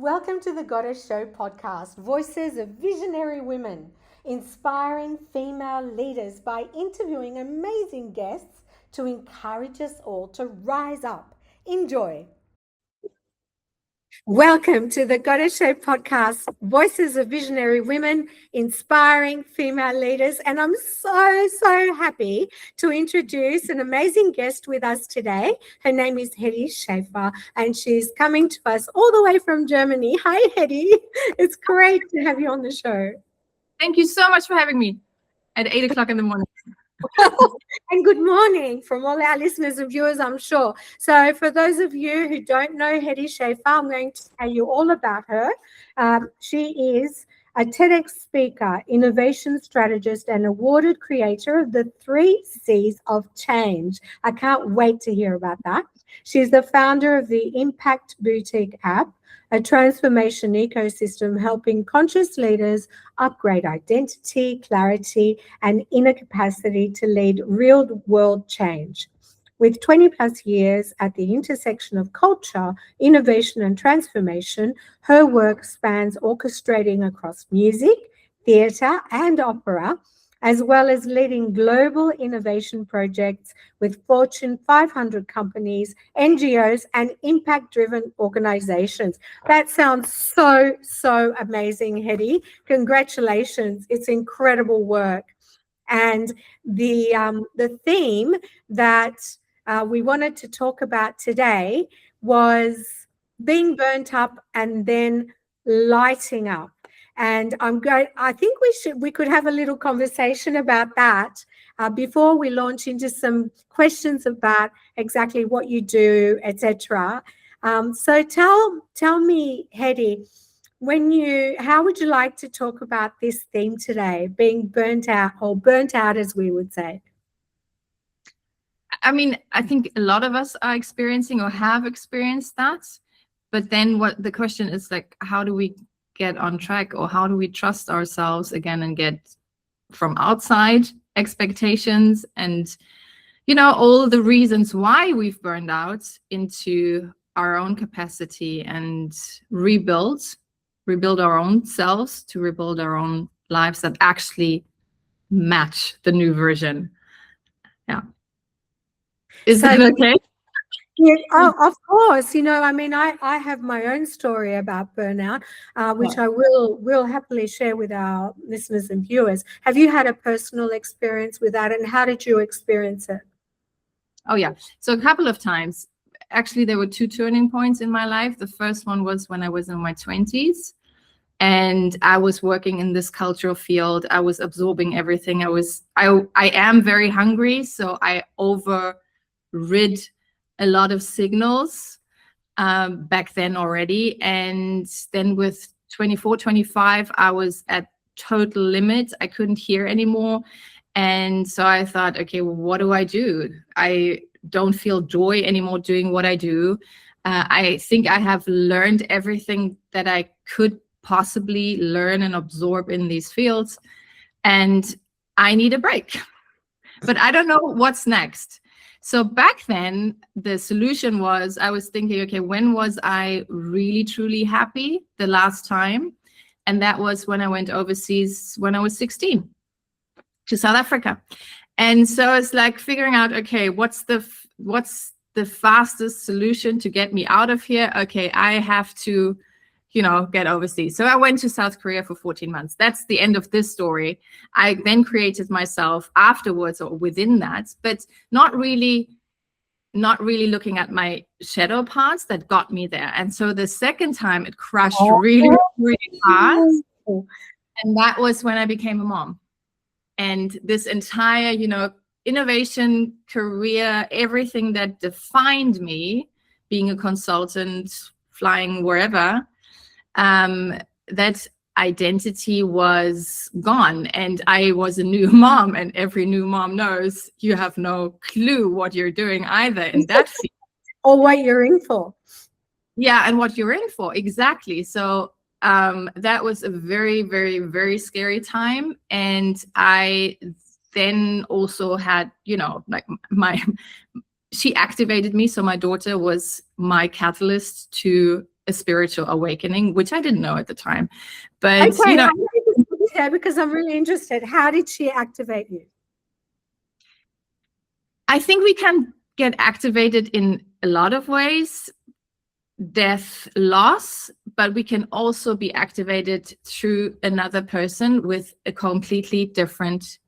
Welcome to the Goddess Show podcast, voices of visionary women, inspiring female leaders by interviewing amazing guests to encourage us all to rise up. Enjoy. Welcome to the Goddess Show podcast, voices of visionary women, inspiring female leaders. And I'm so happy to introduce an amazing guest with us today. Her name is Hedi Schaefer, and she's coming to us all the way from Germany. Hi, Hedi. It's great to have you on the show. Thank you so much for having me at 8 o'clock in the morning. And good morning from all our listeners and viewers, I'm sure. So for those of you who don't know Hedi Schaefer, I'm going to tell you all about her. She is a TEDx speaker, innovation strategist, and awarded creator of the 3 C's of change. I can't wait to hear about that. She's the founder of the Impact Boutique app, a transformation ecosystem helping conscious leaders upgrade identity, clarity, and inner capacity to lead real-world change. With 20 plus years at the intersection of culture, innovation, and transformation, her work spans orchestrating across music, theatre, and opera, as well as leading global innovation projects with Fortune 500 companies, NGOs, and impact-driven organizations. That sounds so amazing, Hedi. Congratulations. It's incredible work. And the theme that we wanted to talk about today was being burnt up and then lighting up. And I think we could have a little conversation about that before we launch into some questions about exactly what you do, etc. So tell me, Hedi, how would you like to talk about this theme today, being burnt out, or burnt out as we would say? I mean, I think a lot of us are experiencing or have experienced that. But then what the question is, like, how do we get on track, or how do we trust ourselves again and get from outside expectations and, all the reasons why we've burned out into our own capacity and rebuild our own selves, to rebuild our own lives that actually match the new version. Yeah. Is that okay? Yeah, of course. I have my own story about burnout, which I will happily share with our listeners and viewers. Have you had a personal experience with that, and how did you experience it? Oh, yeah. So a couple of times. Actually, there were 2 turning points in my life. The first one was when I was in my 20s, and I was working in this cultural field. I was absorbing everything. I am very hungry, so I overrid a lot of signals back then already. And then with 24, 25, I was at total limit. I couldn't hear anymore. And so I thought, okay, well, what do? I don't feel joy anymore doing what I do. I think I have learned everything that I could possibly learn and absorb in these fields. And I need a break. But I don't know what's next. So back then, the solution was, I was thinking, okay, when was I really, truly happy the last time? And that was when I went overseas when I was 16 to South Africa. And so it's like figuring out, okay, what's the fastest solution to get me out of here? Okay, I have to, get overseas. So I went to South Korea for 14 months. That's the end of this story. I then created myself afterwards or within that, but not really looking at my shadow parts that got me there. And so the second time it crashed really, really hard. And that was when I became a mom. And this entire, innovation career, everything that defined me, being a consultant, flying wherever, that identity was gone. And I was a new mom, and every new mom knows you have no clue what you're doing either in that field. Or what you're in for. Yeah, and what you're in for, exactly. So that was a very, very, very scary time. And I then also had, she activated me. So my daughter was my catalyst to a spiritual awakening, which I didn't know at the time. But, Okay, you know, I'm going to stop there because I'm really interested. How did she activate you? I think we can get activated in a lot of ways. Death, loss, but we can also be activated through another person with a completely different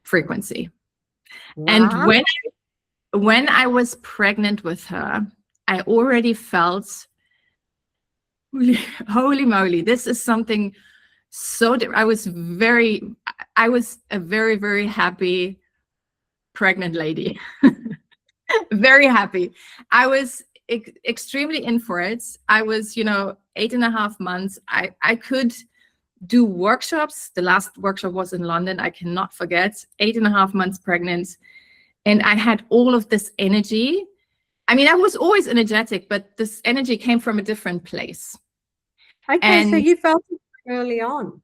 frequency. Wow. And when I was pregnant with her, I already felt, holy moly, this is something so different. I was a very, very happy pregnant lady. Very happy. I was extremely in for it. I was, 8.5 months. I could do workshops. The last workshop was in London. I cannot forget. 8.5 months pregnant. And I had all of this energy. I mean, I was always energetic, but this energy came from a different place. Okay, so you felt it early on.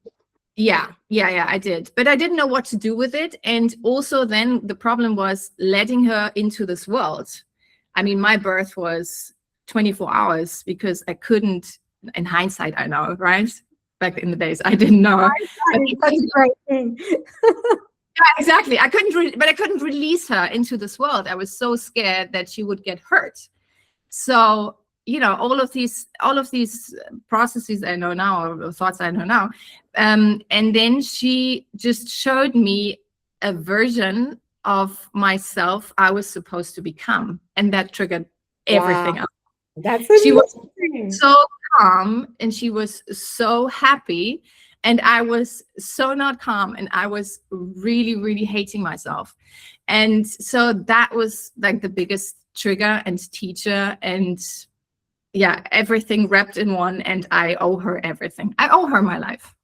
Yeah, I did. But I didn't know what to do with it. And also then the problem was letting her into this world. I mean, my birth was 24 hours because I couldn't, in hindsight, I know, right? Back in the days, I didn't know. That's a great thing. Yeah, exactly. I couldn't release her into this world. I was so scared that she would get hurt. So, all of these processes I know now, or thoughts I know now. And then she just showed me a version of myself I was supposed to become. And that triggered everything else. That's amazing. She was so calm and she was so happy. And I was so not calm and I was really, really hating myself. And so that was like the biggest trigger and teacher, and yeah, everything wrapped in one. And I owe her everything. I owe her my life.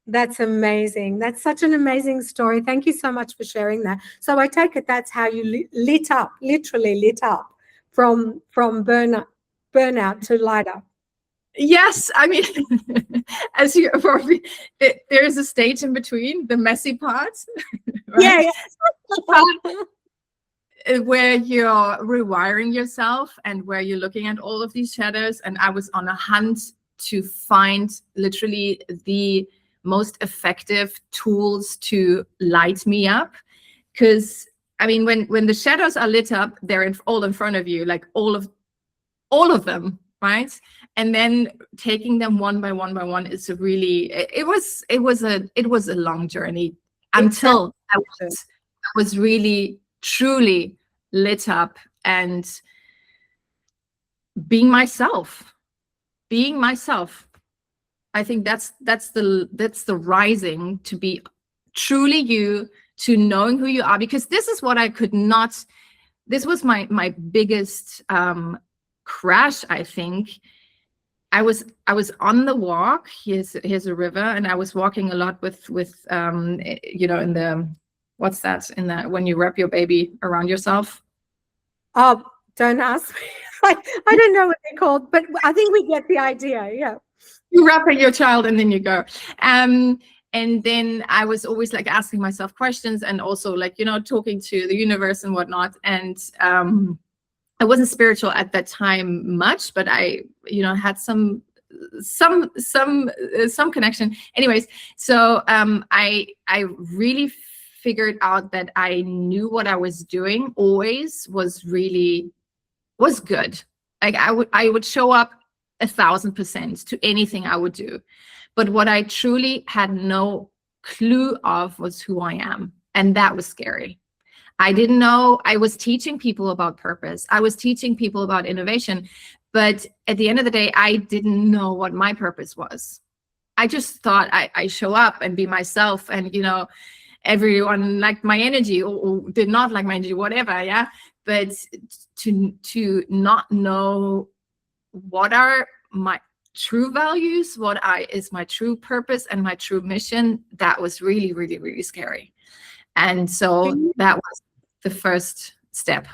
That's amazing. That's such an amazing story. Thank you so much for sharing that. So I take it that's how you literally lit up from burnout to light up. Yes, I mean, as you probably, there is a stage in between the messy parts, right? Yeah. Where you're rewiring yourself and where you're looking at all of these shadows. And I was on a hunt to find literally the most effective tools to light me up. Because I mean, when the shadows are lit up, they're all in front of you, like all of them, right? And then taking them one by one is it was a long journey until I was really truly lit up and being myself. I think that's the rising to be truly you, to knowing who you are, because this is what I could not. This was my biggest crash, I think. I was on the walk. Here's a river, and I was walking a lot with in the, what's that, in the, when you wrap your baby around yourself. Oh, don't ask me. I don't know what they're called, but I think we get the idea. Yeah. You wrap your child and then you go. And then I was always like asking myself questions and also like, talking to the universe and whatnot. And I wasn't spiritual at that time much, but I, had some connection. Anyways, so I really figured out that I knew what I was doing always was good. Like I would show up 1,000% to anything I would do. But what I truly had no clue of was who I am. And that was scary. I didn't know. I was teaching people about purpose. I was teaching people about innovation. But at the end of the day, I didn't know what my purpose was. I just thought I show up and be myself. And, everyone liked my energy or did not like my energy, whatever. Yeah. But to not know what are my true values, is my true purpose and my true mission, that was really, really, really scary. And so that was the first step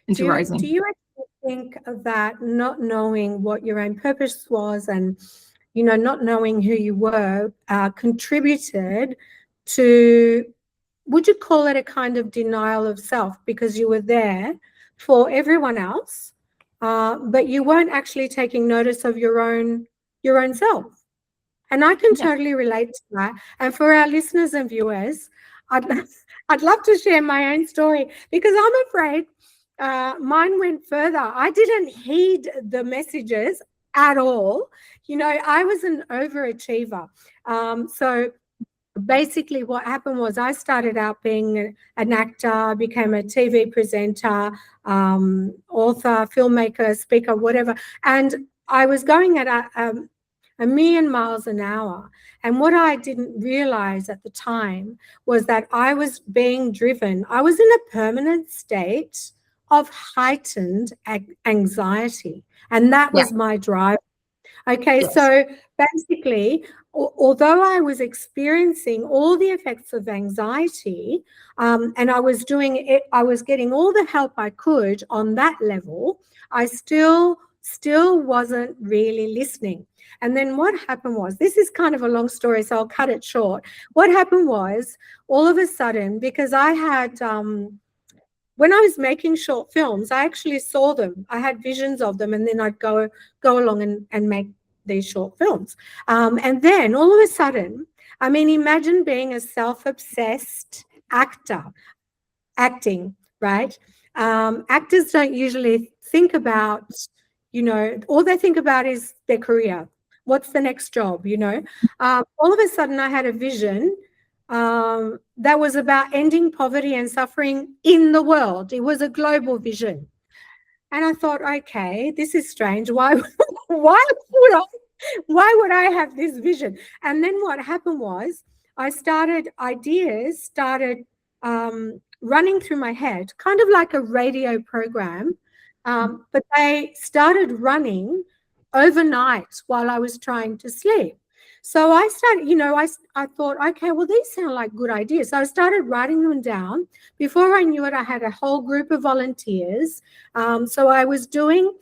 into rising. Do you actually think that not knowing what your own purpose was and, not knowing who you were contributed to, would you call it a kind of denial of self, because you were there for everyone else, but you weren't actually taking notice of your own self. And I can totally relate to that. And for our listeners and viewers, I'd I'd love to share my own story, because I'm afraid mine went further. I didn't heed the messages at all. You know, I was an overachiever. So basically what happened was I started out being an actor, became a TV presenter, author, filmmaker, speaker, whatever. And I was going at a million miles an hour. And what I didn't realize at the time was that I was being driven. I was in a permanent state of heightened anxiety. And that was my drive. Okay, so basically, although I was experiencing all the effects of anxiety, and I was doing it, I was getting all the help I could on that level, I still wasn't really listening. And then what happened was, this is kind of a long story, so I'll cut it short. What happened was, all of a sudden, because I had when I was making short films, I actually saw them. I had visions of them, and then I'd go along and make these short films. And then all of a sudden, I mean, imagine being a self-obsessed acting, right? Actors don't usually think about, you know, all they think about is their career. What's the next job, you know? All of a sudden, I had a vision that was about ending poverty and suffering in the world. It was a global vision. And I thought, okay, this is strange. Why would I have this vision? And then what happened was, ideas started running through my head, kind of like a radio program, but they started running overnight while I was trying to sleep. So I started, you know, I thought, okay, well, these sound like good ideas. So I started writing them down. Before I knew it, I had a whole group of volunteers. So I was doing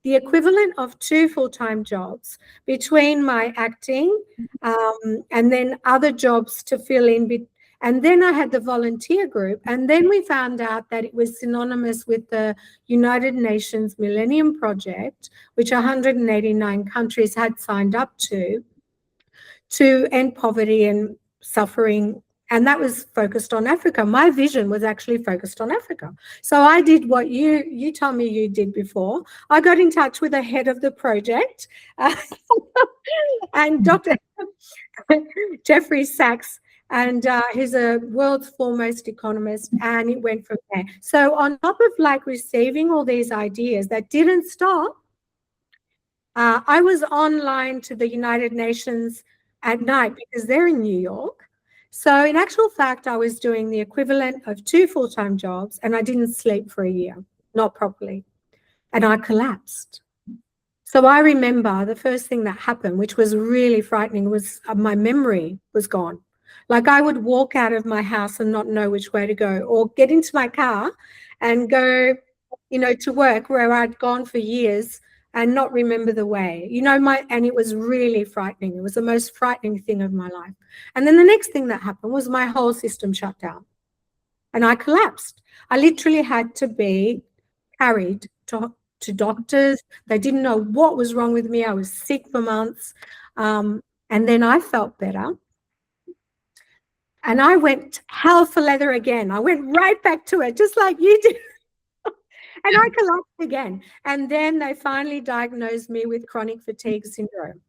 the equivalent of 2 full-time jobs between my acting and then other jobs to fill in. And then I had the volunteer group. And then we found out that it was synonymous with the United Nations Millennium Project, which 189 countries had signed up to end poverty and suffering. And that was focused on Africa. My vision was actually focused on Africa. So I did what you told me you did before. I got in touch with the head of the project and Dr. Jeffrey Sachs, and he's a world's foremost economist, and it went from there. So on top of like receiving all these ideas that didn't stop, I was online to the United Nations at night because they're in New York. So in actual fact, I was doing the equivalent of 2 full-time jobs, and I didn't sleep for a year, not properly. And I collapsed. So I remember the first thing that happened, which was really frightening, was my memory was gone. Like I would walk out of my house and not know which way to go, or get into my car and go, you know, to work where I'd gone for years and not remember the way, you know, and it was really frightening. It was the most frightening thing of my life. And then the next thing that happened was my whole system shut down and I collapsed. I literally had to be carried to doctors. They didn't know what was wrong with me. I was sick for months. And then I felt better. And I went hell for leather again. I went right back to it, just like you did. And I collapsed again. And then they finally diagnosed me with chronic fatigue syndrome.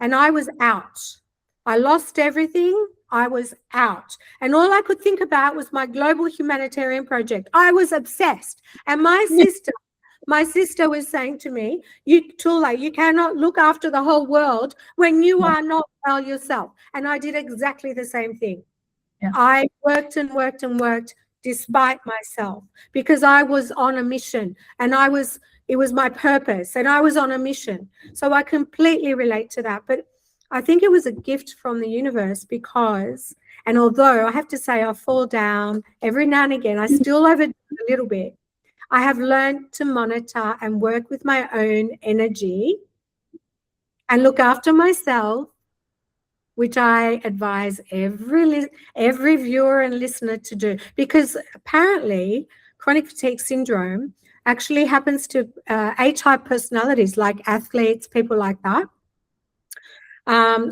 And I was out. I lost everything. I was out. And all I could think about was my global humanitarian project. I was obsessed. And my sister was saying to me, Tula, you cannot look after the whole world when you are not well yourself. And I did exactly the same thing. Yeah. I worked and worked and worked despite myself because I was on a mission, and it was my purpose, and I was on a mission. So I completely relate to that. But I think it was a gift from the universe because, and although I have to say I fall down every now and again, I still overdo a little bit. I have learned to monitor and work with my own energy and look after myself, which I advise every viewer and listener to do, because apparently chronic fatigue syndrome actually happens to A-type personalities like athletes, people like that. And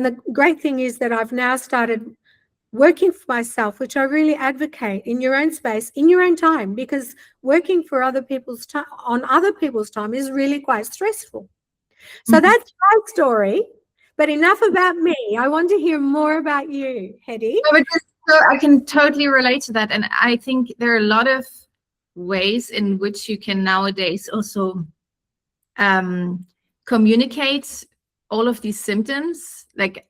the great thing is that I've now started working for myself, which I really advocate in your own space, in your own time, because working for other people's time on other people's time is really quite stressful. So that's my story. But enough about me. I want to hear more about you, Hedi. So I can totally relate to that. And I think there are a lot of ways in which you can nowadays also communicate all of these symptoms. Like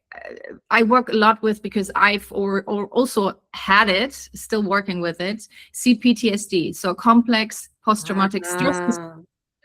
I work a lot with, because I've or also had it, still working with it, CPTSD. So complex post-traumatic stress is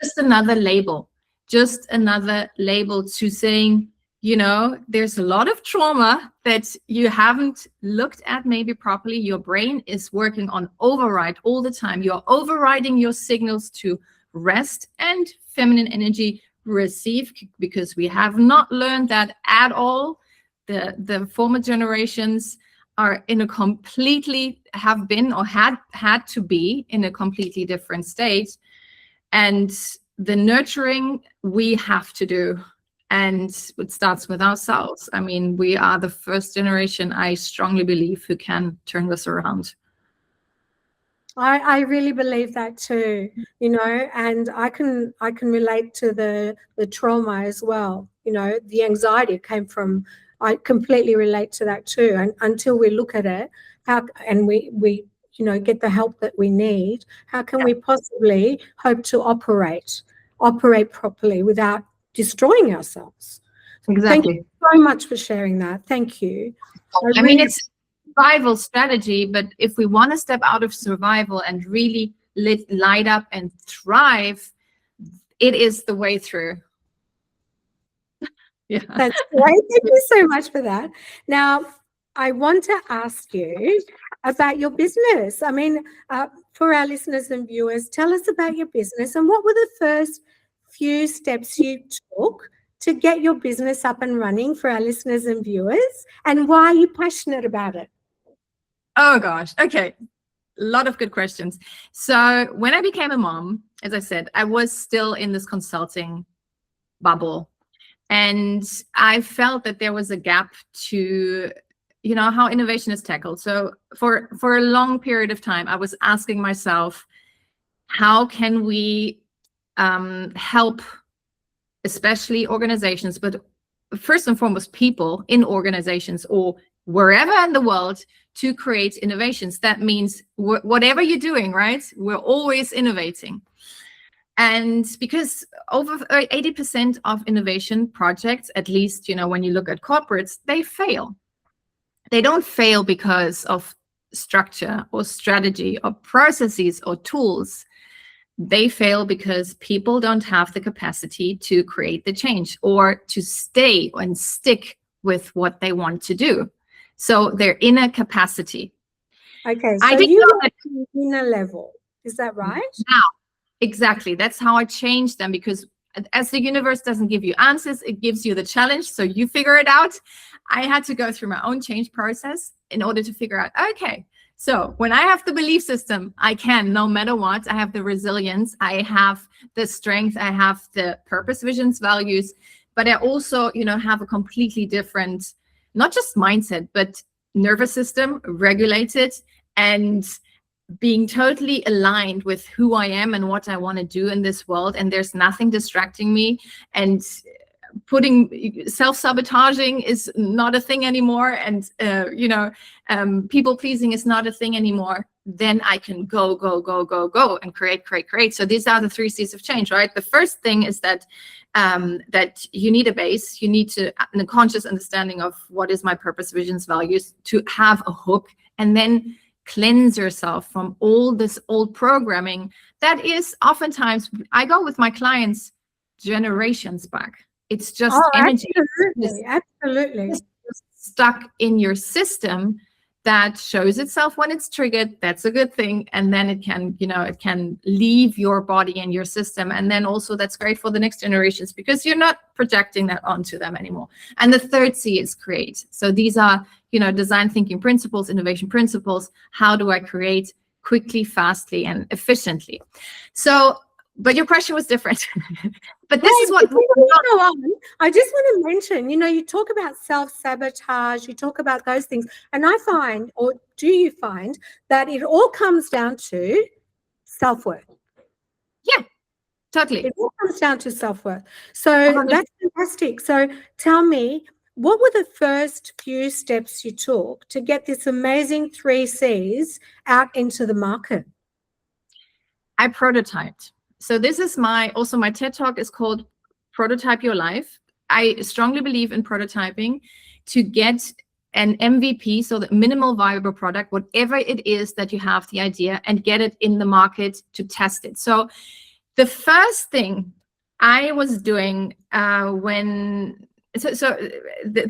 just another label. Just another label to saying, you know, there's a lot of trauma that you haven't looked at maybe properly. Your brain is working on override all the time. You're overriding your signals to rest and feminine energy receive, because we have not learned that at all. The former generations are in a completely, have been or had to be in a completely different state. And the nurturing we have to do. And it starts with ourselves. I mean, we are the first generation, I strongly believe, who can turn this around. I really believe that too, you know, and I can relate to the trauma as well. You know, the anxiety came from, I completely relate to that too. And until we look at it, and we you know, get the help that we need, how can we possibly hope to operate properly without destroying ourselves? Exactly. Thank you so much for sharing that. Thank you. I mean, it's survival strategy, but if we want to step out of survival and really light up and thrive, it is the way through. Yeah, that's great. Thank you so much for that. Now, I want to ask you about your business. I mean, for our listeners and viewers, tell us about your business and what were the first few steps you took to get your business up and running for our listeners and viewers, and why are you passionate about it? Oh gosh. Okay. A lot of good questions. So when I became a mom, as I said, I was still in this consulting bubble. And I felt that there was a gap to, you know, how innovation is tackled. So for a long period of time, I was asking myself, how can we help, especially organizations, but first and foremost people in organizations or wherever in the world, to create innovations. That means whatever you're doing, right? We're always innovating. And because over 80% of innovation projects, at least, you know, when you look at corporates, they fail. They don't fail because of structure or strategy or processes or tools. They fail because people don't have the capacity to create the change or to stay and stick with what they want to do. So their inner capacity. Okay, so you were at the inner level, is that right? Now, exactly. That's how I changed them, because as the universe doesn't give you answers, it gives you the challenge. So you figure it out. I had to go through my own change process in order to figure out, okay, so when I have the belief system, I can, no matter what, I have the resilience, I have the strength, I have the purpose, visions, values, but I also, you know, have a completely different, not just mindset, but nervous system, regulated, and being totally aligned with who I am and what I want to do in this world. And there's nothing distracting me, and putting self-sabotaging is not a thing anymore. And, you know, people pleasing is not a thing anymore. Then I can go and create. So these are the 3 C's of change, right? The first thing is that that you need a base. You need to a conscious understanding of what is my purpose, visions, values, to have a hook, and then cleanse yourself from all this old programming that is oftentimes, I go with my clients generations back. It's just energy. Absolutely. It's stuck in your system that shows itself when it's triggered. That's a good thing. And then it can, you know, it can leave your body and your system. And then also that's great for the next generations, because you're not projecting that onto them anymore. And the 3rd C is create. So these are, you know, design thinking principles, innovation principles. How do I create quickly, fastly, and efficiently. So, but your question was different. But this is what. Before we go on, I just want to mention, you talk about self-sabotage, you talk about those things, and I find, or do you find, that it all comes down to self-worth? Yeah, totally. It all comes down to self-worth. So that's fantastic. So tell me, what were the first few steps you took to get this amazing 3 C's out into the market? I prototyped. So this is my TED Talk is called Prototype Your Life. I strongly believe in prototyping to get an MVP, so the minimal viable product, whatever it is that you have the idea, and get it in the market to test it. So the first thing I was doing the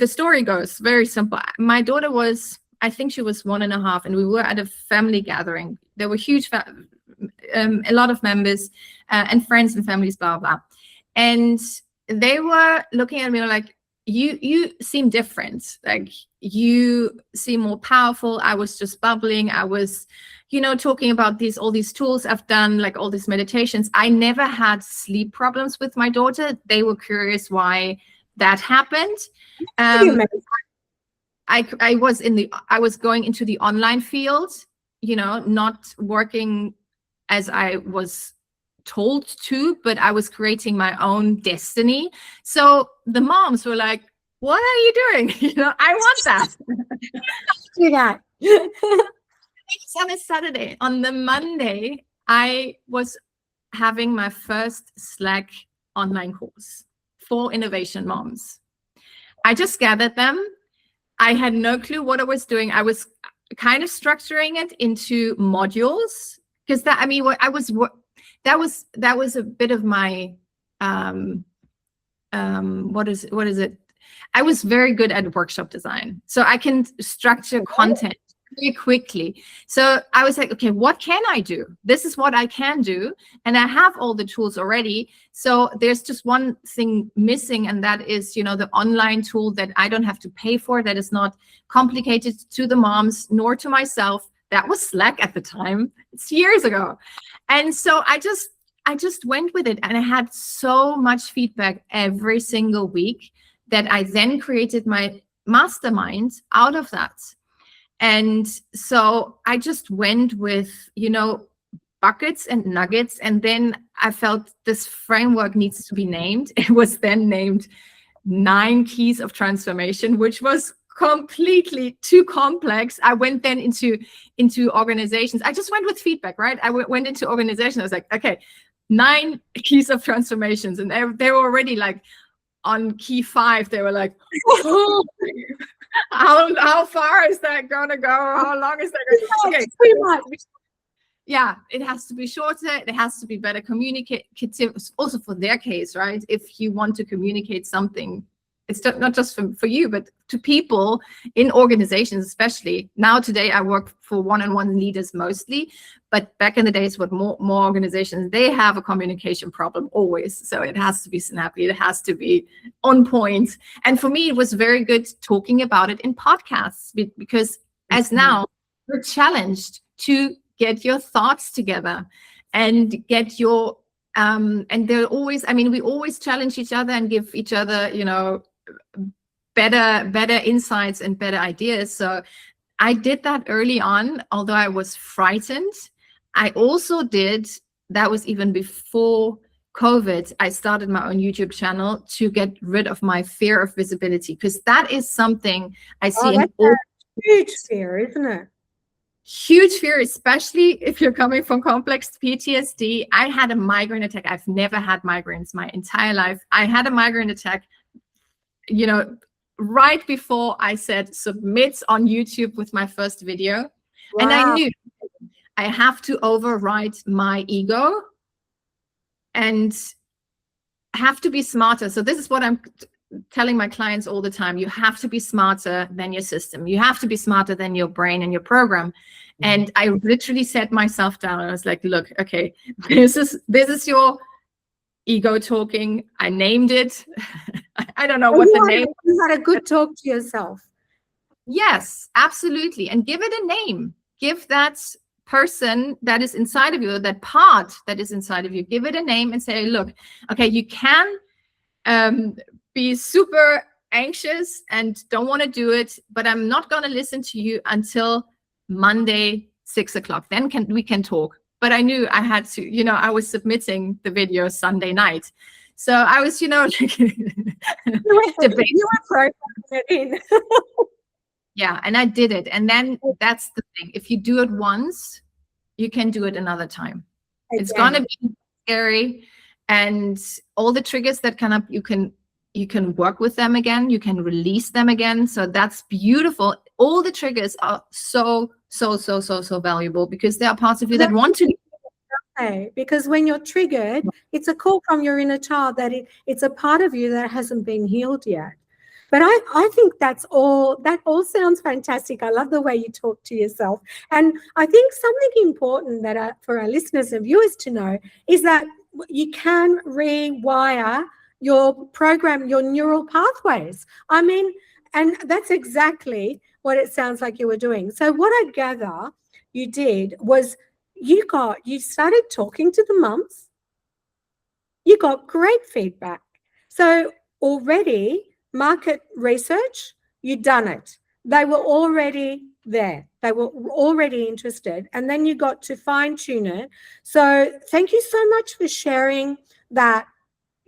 story goes very simple. My daughter was, I think she was 1.5, and we were at a family gathering. There were huge, a lot of members and friends and families, blah, blah. And they were looking at me like, you seem different. Like, you seem more powerful. I was just bubbling. I was, talking about all these tools I've done, like all these meditations. I never had sleep problems with my daughter. They were curious why that happened. I was going into the online field, not working as I was told to, but I was creating my own destiny. So the moms were like, what are you doing? I want that. Do that. It's on a Saturday. On the Monday, I was having my first Slack online course for innovation moms. I just gathered them. I had no clue what I was doing. I was kind of structuring it into modules, because that was a bit of my what is it? I was very good at workshop design, so I can structure content very quickly. So I was like, okay, what can I do? This is what I can do, and I have all the tools already. So there's just one thing missing, and that is, the online tool that I don't have to pay for, that is not complicated to the moms nor to myself. That was Slack at the time. It's years ago. And so I just went with it, and I had so much feedback every single week that I then created my mastermind out of that. And so I just went with, buckets and nuggets. And then I felt this framework needs to be named. It was then named 9 Keys of Transformation, which was completely too complex. I went then into organizations. I just went with feedback, right? I went into organizations. I was like, okay, 9 Keys of Transformations. And they were already like on key 5. They were like, oh, how far is that gonna go? How long is that gonna go? Okay. Yeah, it has to be shorter. It has to be better communicative, also for their case, right? If you want to communicate something, it's not just for you, but to people in organizations, especially. Now, today, I work for one-on-one leaders mostly, but back in the days with more organizations, they have a communication problem always. So it has to be snappy. It has to be on point. And for me, it was very good talking about it in podcasts, because as now, you're challenged to get your thoughts together and get your and they're always, we always challenge each other and give each other, better insights and better ideas. So I did that early on, although I was frightened. I also did, that was even before COVID, I started my own YouTube channel to get rid of my fear of visibility, because that is something I see in all. Huge fear, isn't it? Huge fear, especially if you're coming from complex PTSD. I had a migraine attack. I've never had migraines my entire life. I had a migraine attack, right before I said submit on YouTube with my first video. Wow. And I knew I have to override my ego and have to be smarter. So this is what I'm telling my clients all the time. You have to be smarter than your system. You have to be smarter than your brain and your program. Mm-hmm. And I literally set myself down. I was like, look, okay, this is your ego talking. I named it. I don't know what the name. You had a good talk to yourself. Yes, absolutely. And give it a name. Give that person that is inside of you, that part that is inside of you, give it a name and say, look, okay, you can be super anxious and don't want to do it, but I'm not going to listen to you until Monday, 6 o'clock. Then we can talk. But I knew I had to, you know, I was submitting the video Sunday night. So I was, you know, You were programming it in. yeah, and I did it. And then that's the thing. If you do it once, you can do it another time. Again. It's going to be scary. And all the triggers that come up, you can work with them again. You can release them again. So that's beautiful. All the triggers are so valuable because they are parts of you that want to. Because when you're triggered, it's a call from your inner child that it's a part of you that hasn't been healed yet. But I think that all sounds fantastic. I love the way you talk to yourself. And I think something important that for our listeners and viewers to know is that you can rewire your program, your neural pathways. I mean, and that's exactly what it sounds like you were doing. So what I gather you did was you started talking to the mums. You got great feedback. So already market research, you'd done it. They were already there. They were already interested. And then you got to fine tune it. So thank you so much for sharing that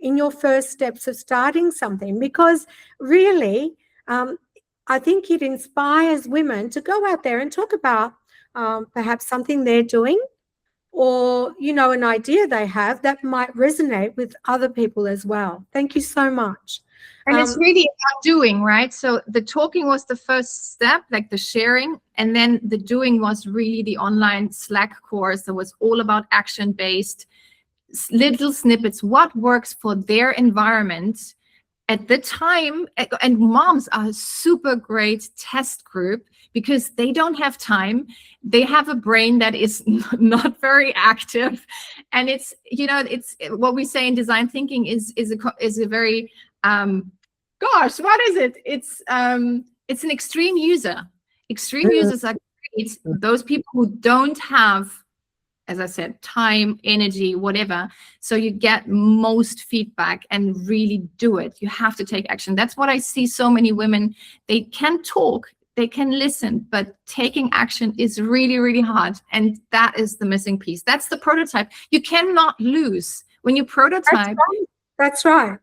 in your first steps of starting something, because really, I think it inspires women to go out there and talk about perhaps something they're doing, or, you know, an idea they have that might resonate with other people as well. Thank you so much. And it's really about doing, right? So the talking was the first step, like the sharing. And then the doing was really the online Slack course that was all about action-based, little snippets, what works for their environment at the time. And moms are a super great test group because they don't have time. They have a brain that is not very active. And it's, you know, it's what we say in design thinking is a very, gosh, what is it? It's an extreme user. Extreme users are great. Those people who don't have, as I said, time, energy, whatever. So you get most feedback and really do it. You have to take action. That's what I see so many women. They can talk, they can listen, but taking action is really, really hard. And that is the missing piece. That's the prototype. You cannot lose. When you prototype. That's right.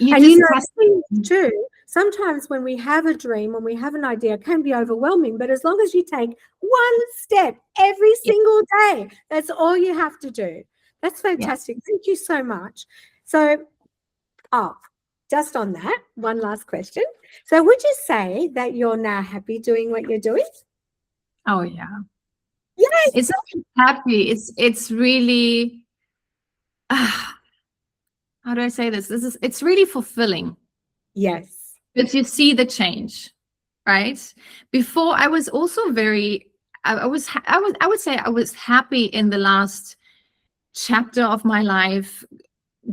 And you know, too, sometimes when we have a dream, when we have an idea, it can be overwhelming. But as long as you take one step every single day, that's all you have to do. That's fantastic. Thank you so much. So, just on that, one last question. So would you say that you're now happy doing what you're doing? Oh, yeah. Yes. It's not happy. It's really... how do I say this? It's really fulfilling. Yes. Because you see the change, right? Before I was also I would say I was happy in the last chapter of my life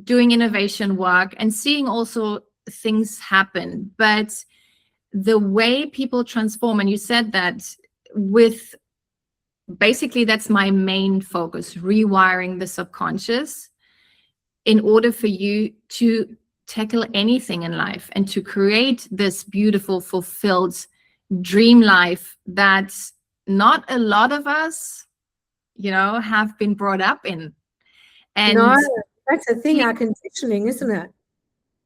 doing innovation work and seeing also things happen. But the way people transform, and you said that with basically that's my main focus, rewiring the subconscious, in order for you to tackle anything in life and to create this beautiful, fulfilled dream life that not a lot of us, you know, have been brought up in. And no, that's the thing, our conditioning, isn't it?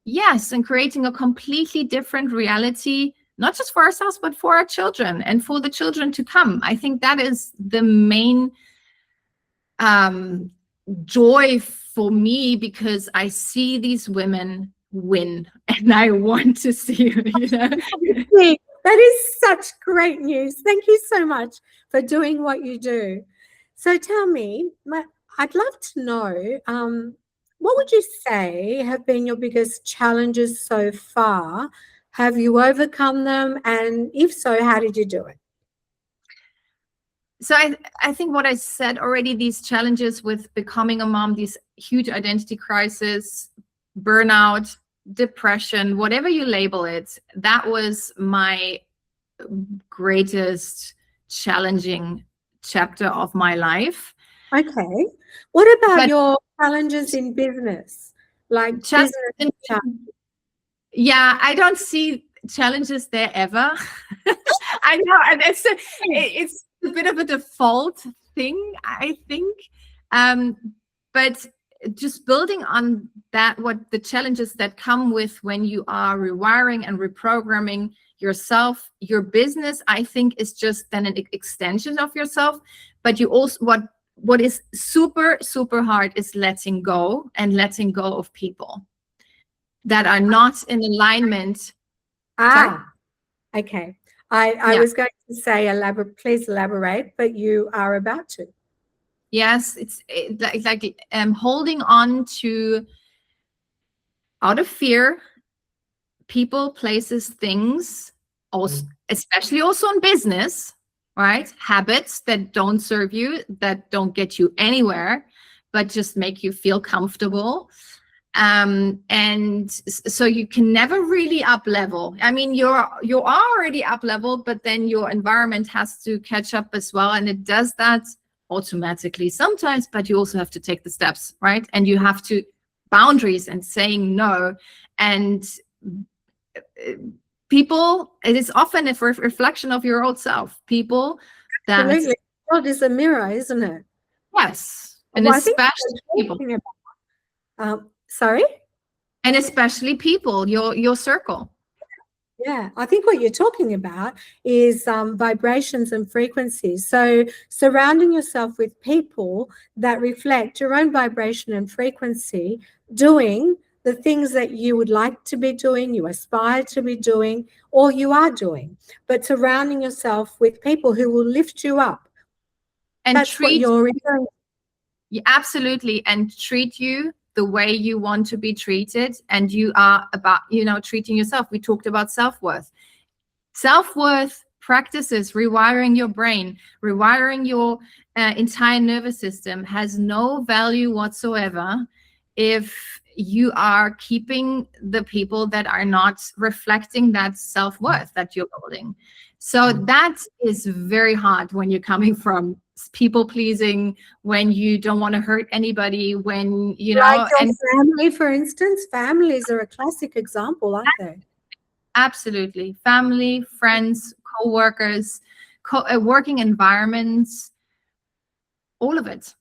Yes, and creating a completely different reality, not just for ourselves, but for our children and for the children to come. I think that is the main joy for me, because I see these women win and I want to see, you know. That is such great news. Thank you so much for doing what you do. So tell me, I'd love to know, what would you say have been your biggest challenges so far? Have you overcome them? And if so, how did you do it? So I think what I said already, these challenges with becoming a mom, these huge identity crisis, burnout, depression, whatever you label it, that was my greatest challenging chapter of my life. Okay. What about But your challenges in business? Like challenge business challenges? yeah, I don't see challenges there ever. I know, and it's a bit of a default thing, I think. Um, but just building on that, what the challenges that come with when you are rewiring and reprogramming yourself, your business, I think, is just then an extension of yourself. But you also what is super, super hard is letting go of people that are not in alignment. Sorry? Okay. I Yeah. was going to say please elaborate, but you are about to. Yes, it's like holding on to, out of fear, people, places, things, also, especially also in business, right? Habits that don't serve you, that don't get you anywhere, but just make you feel comfortable. And so you can never really up level. I mean, you're already up level, but then your environment has to catch up as well, and it does that automatically sometimes. But you also have to take the steps, right? And you have to boundaries and saying no. And people, it is often a reflection of your old self. People that Absolutely. The world is a mirror, isn't it? yes, and Well, I think especially people. Sorry? And especially people, your circle. Yeah, I think what you're talking about is vibrations and frequencies. So surrounding yourself with people that reflect your own vibration and frequency, doing the things that you would like to be doing, you aspire to be doing, or you are doing, but surrounding yourself with people who will lift you up. And That's what you're referring to. Yeah, absolutely. And treat you the way you want to be treated. And you are about, treating yourself. We talked about self-worth. Self-worth practices, rewiring your brain, rewiring your entire nervous system has no value whatsoever if you are keeping the people that are not reflecting that self-worth that you're building. So that is very hard when you're coming from people pleasing, when you don't want to hurt anybody, when Like your family, for instance. Families are a classic example, aren't they? Absolutely. Family, friends, co-workers, working environments, all of it.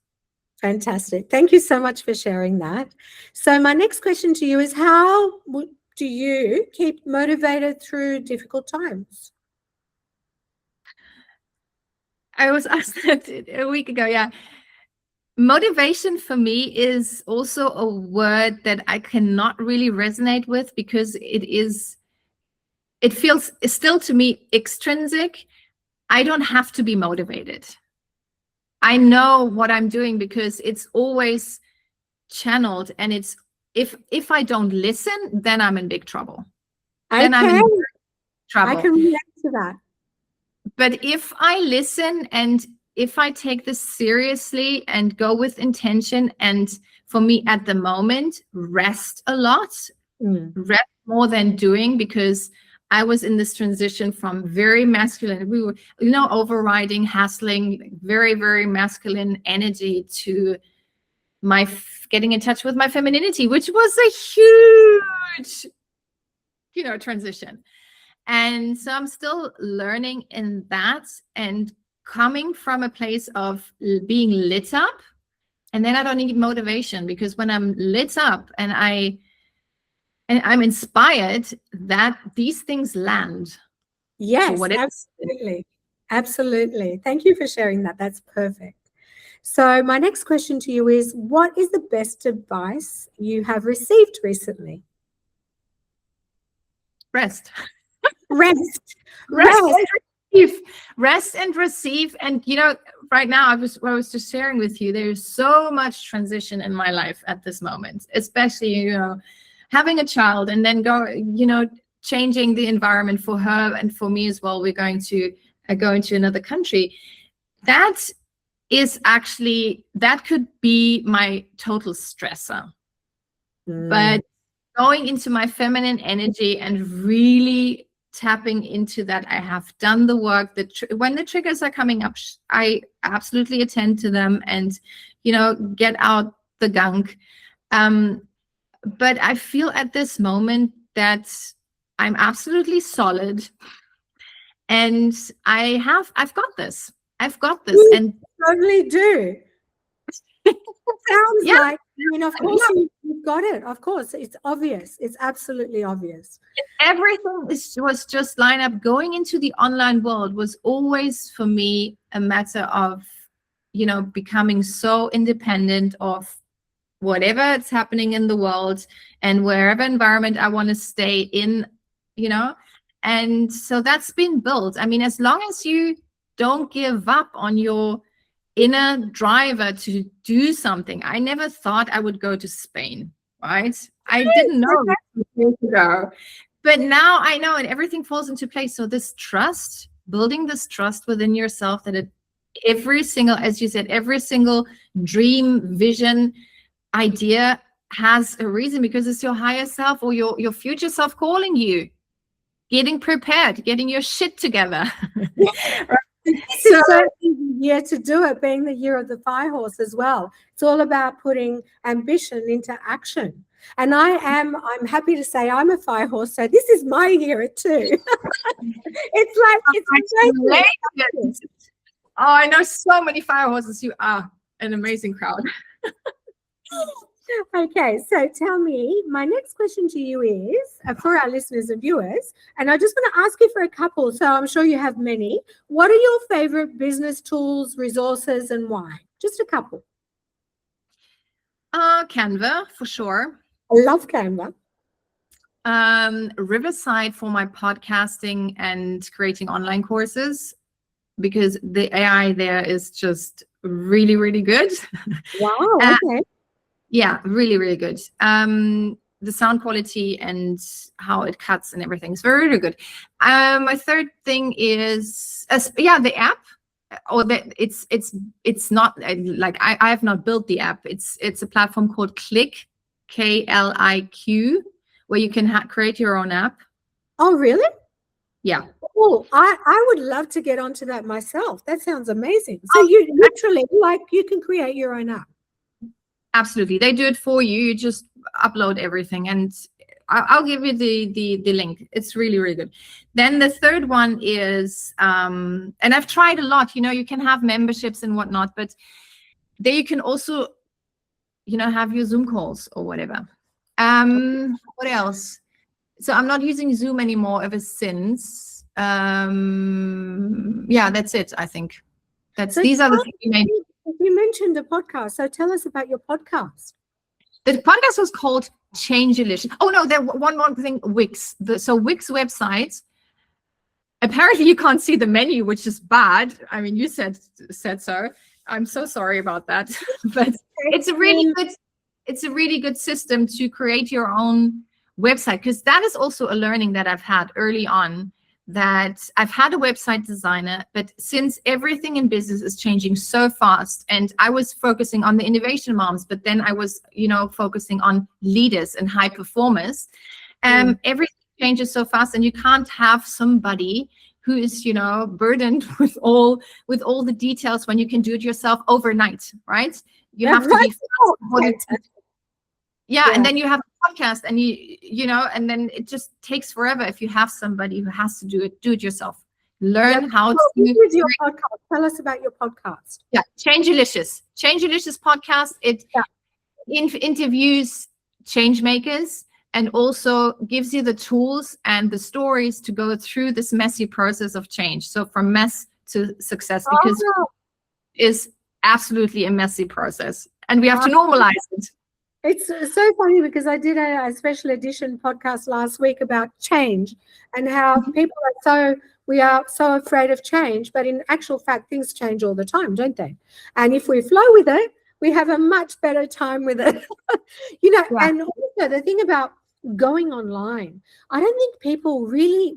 Fantastic. Thank you so much for sharing that. So my next question to you is, how do you keep motivated through difficult times? I was asked that a week ago. Yeah. Motivation for me is also a word that I cannot really resonate with because it feels still to me extrinsic. I don't have to be motivated. I know what I'm doing because it's always channeled, and it's if I don't listen, then I'm in big trouble. Then I'm in trouble. I can relate to that. But if I listen and if I take this seriously and go with intention, and for me at the moment, rest a lot, rest more than doing, because I was in this transition from very masculine, we were, overriding, hassling, very, very masculine energy to my getting in touch with my femininity, which was a huge, transition. And so I'm still learning in that and coming from a place of being lit up. And then I don't need motivation, because when I'm lit up and I'm inspired, that these things land. Yes, absolutely. Absolutely. Thank you for sharing that. That's perfect. So my next question to you is, what is the best advice you have received recently? Rest. Rest. Rest and receive. And right now I was just sharing with you, there's so much transition in my life at this moment, especially having a child, and then changing the environment for her and for me as well. We're going to go into another country. That could be my total stressor. But going into my feminine energy and really tapping into that. I have done the work. When the triggers are coming up, I absolutely attend to them and, get out the gunk. But I feel at this moment that I'm absolutely solid, and I've got this. I've got this. You And totally do. Sounds yeah, like, of course you've got it. Of course, it's obvious. It's absolutely obvious. everything was just line up. Going into the online world was always for me a matter of, becoming so independent of whatever it's happening in the world and wherever environment I want to stay in, and so that's been built. I mean, as long as you don't give up on your inner driver to do something. I never thought I would go to Spain, right? I didn't know years ago, but now I know, and everything falls into place. So this trust, building this trust within yourself, that every single, as you said, every single dream, vision, idea has a reason, because it's your higher self or your future self calling you, getting prepared, getting your shit together. This is so easy year to do it, being the year of the fire horse as well. It's all about putting ambition into action. And I'm happy to say I'm a fire horse, so this is my year too. it's amazing. Oh, I know so many fire horses. You are an amazing crowd. Okay, so tell me, my next question to you is, for our listeners and viewers, and I just want to ask you for a couple, so I'm sure you have many. What are your favorite business tools, resources, and why? Just a couple. Canva, for sure. I love Canva. Riverside for my podcasting and creating online courses, because the AI there is just really, really good. Wow, okay. Yeah, really, really good. The sound quality and how it cuts and everything is very, very good. My third thing is, the app. Or that it's not like I have not built the app. It's a platform called Click, KLIQ, where you can create your own app. Oh, really? Yeah. Oh, I would love to get onto that myself. That sounds amazing. So you literally, you can create your own app. Absolutely. They do it for you. You just upload everything, and I'll give you the link. It's really, really good. Then the third one is, and I've tried a lot, you can have memberships and whatnot, but there you can also, have your Zoom calls or whatever. What else? So I'm not using Zoom anymore ever since. That's it, I think. These are the things you made. You mentioned a podcast, so tell us about your podcast. The podcast was called Changelicious. Oh no, there one more thing, Wix. So Wix website. Apparently you can't see the menu, which is bad. I mean, you said so. I'm so sorry about that. But it's a really good system to create your own website, because that is also a learning that I've had early on, that I've had a website designer, but since everything in business is changing so fast, and I was focusing on the innovation moms, but then I was, focusing on leaders and high performers, everything changes so fast, and you can't have somebody who is, burdened with all the details when you can do it yourself overnight, right? You have to be and then you have a podcast, and and then it just takes forever if you have somebody who has to do it yourself. Learn how to do your podcast. Tell us about your podcast. Yeah, Changelicious podcast. It interviews change makers and also gives you the tools and the stories to go through this messy process of change. So from mess to success, because it is absolutely a messy process, and we have to normalize it. It's so funny, because I did a special edition podcast last week about change, and how people we are so afraid of change, but in actual fact, things change all the time, don't they? And if we flow with it, we have a much better time with it. And also the thing about going online, I don't think people really,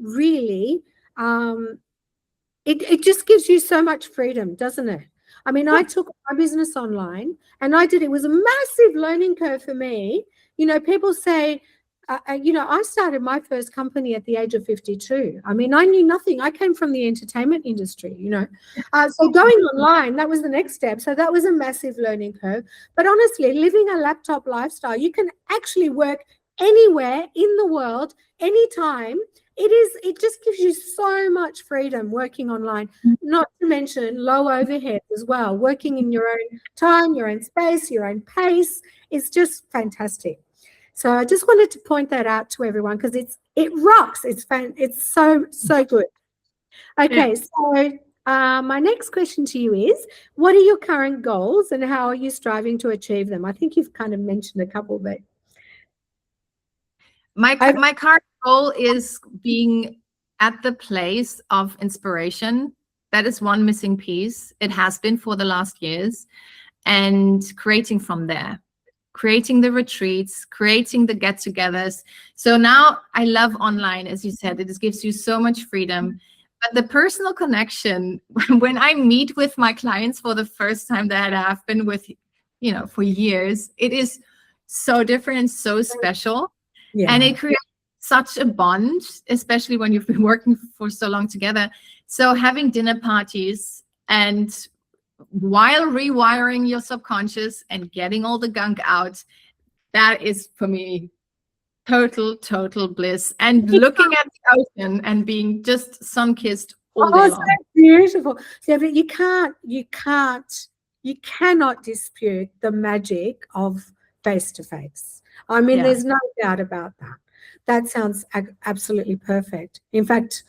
it just gives you so much freedom, doesn't it? I mean, I took my business online, and it was a massive learning curve for me. People say, I started my first company at the age of 52. I mean, I knew nothing. I came from the entertainment industry, So going online, that was the next step. So that was a massive learning curve. But honestly, living a laptop lifestyle, you can actually work anywhere in the world, anytime. It just gives you so much freedom working online, not to mention low overhead as well. Working in your own time, your own space, your own pace is just fantastic. So I just wanted to point that out to everyone because it rocks. It's so good. Okay, so my next question to you is, what are your current goals and how are you striving to achieve them? I think you've kind of mentioned a couple, but my current goal is being at the place of inspiration. That is one missing piece. It has been for the last years, and creating from there. Creating the retreats, creating the get-togethers. So now I love online, as you said, it just gives you so much freedom. But the personal connection, when I meet with my clients for the first time that I have been with, for years, it is so different and so special. Yeah. And it creates such a bond, especially when you've been working for so long together. So having dinner parties and while rewiring your subconscious and getting all the gunk out, that is for me total bliss. And looking at the ocean and being just sun-kissed all day long. So beautiful. So you cannot dispute the magic of face-to-face. I mean, there's no doubt about that. That sounds absolutely perfect. In fact,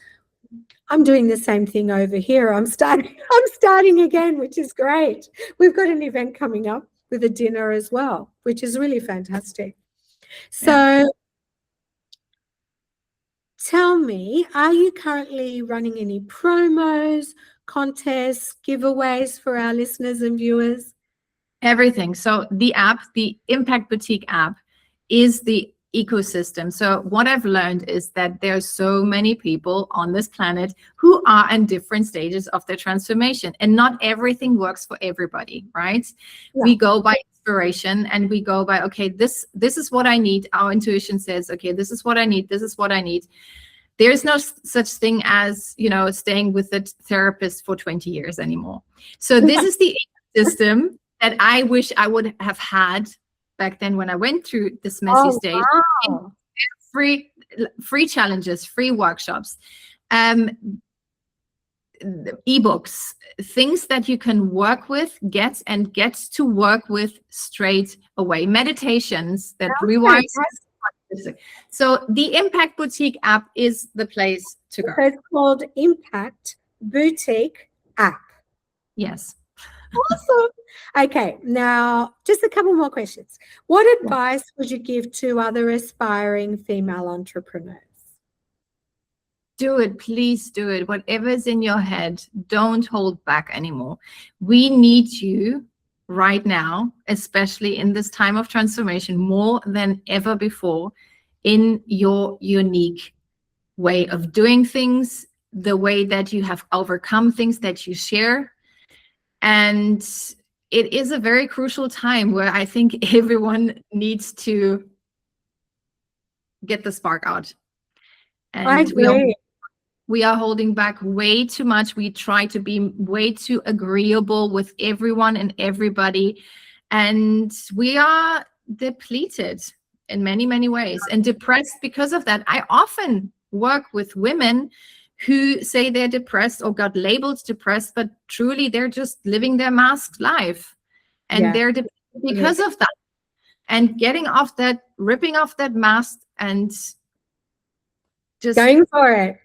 I'm doing the same thing over here. I'm starting again, which is great. We've got an event coming up with a dinner as well, which is really fantastic. So tell me, are you currently running any promos, contests, giveaways for our listeners and viewers? Everything. So the app, the Impact Boutique app, is the ecosystem. So what I've learned is that there are so many people on this planet who are in different stages of their transformation, and not everything works for everybody, right? Yeah. We go by inspiration and we go by, okay, this is what I need. Our intuition says, okay, this is what I need. This is what I need. There's no such thing as, staying with the therapist for 20 years anymore. So this is the ecosystem that I wish I would have had back then when I went through this messy stage. Wow. Free challenges, free workshops, ebooks, things that you can work with, get to work with straight away, meditations that rewire. So the Impact Boutique app is the place to go. It's called Impact Boutique app. Yes. Awesome. Okay, now just a couple more questions. What advice would you give to other aspiring female entrepreneurs? Do it, please do it. Whatever's in your head, don't hold back anymore. We need you right now, especially in this time of transformation, more than ever before, in your unique way of doing things, the way that you have overcome things that you share. And it is a very crucial time where I think everyone needs to get the spark out. And I agree. We are holding back way too much. We try to be way too agreeable with everyone and everybody. And we are depleted in many, many ways and depressed because of that. I often work with women who say they're depressed or got labeled depressed, but truly they're just living their masked life. And they're depressed because of that. And getting off that, ripping off that mask and just going for it.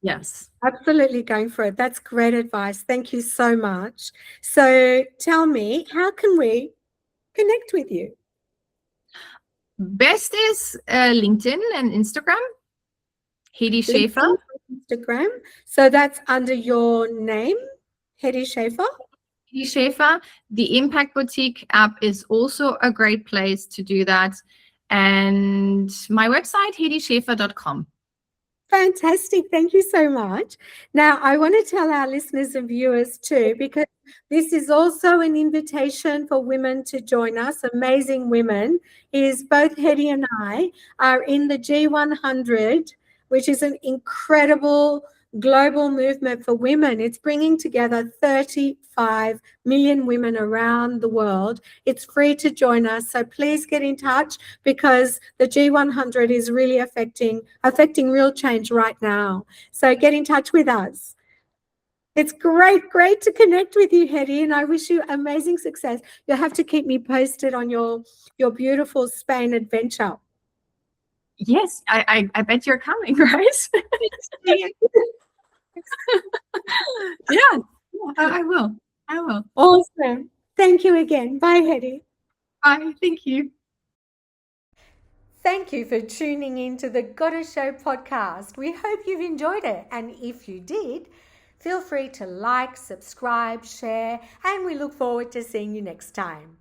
Yes. Absolutely going for it. That's great advice. Thank you so much. So tell me, how can we connect with you? Best is LinkedIn and Instagram. Hedi Schaefer. Instagram. So that's under your name, Hedi Schaefer? Hedi Schaefer. The Impact Boutique app is also a great place to do that. And my website, hedischaefer.com. Fantastic. Thank you so much. Now, I want to tell our listeners and viewers too, because this is also an invitation for women to join us, amazing women, is both Hedi and I are in the G100, which is an incredible global movement for women. It's bringing together 35 million women around the world. It's free to join us. So please get in touch, because the G100 is really affecting real change right now. So get in touch with us. It's great to connect with you, Hedi, and I wish you amazing success. You'll have to keep me posted on your beautiful Spain adventure. Yes, I bet you're coming, right? Yeah, I will. Awesome. Thank you again. Bye, Hedi. Bye. Thank you. Thank you for tuning in to the Gotta Show podcast. We hope you've enjoyed it. And if you did, feel free to like, subscribe, share, and we look forward to seeing you next time.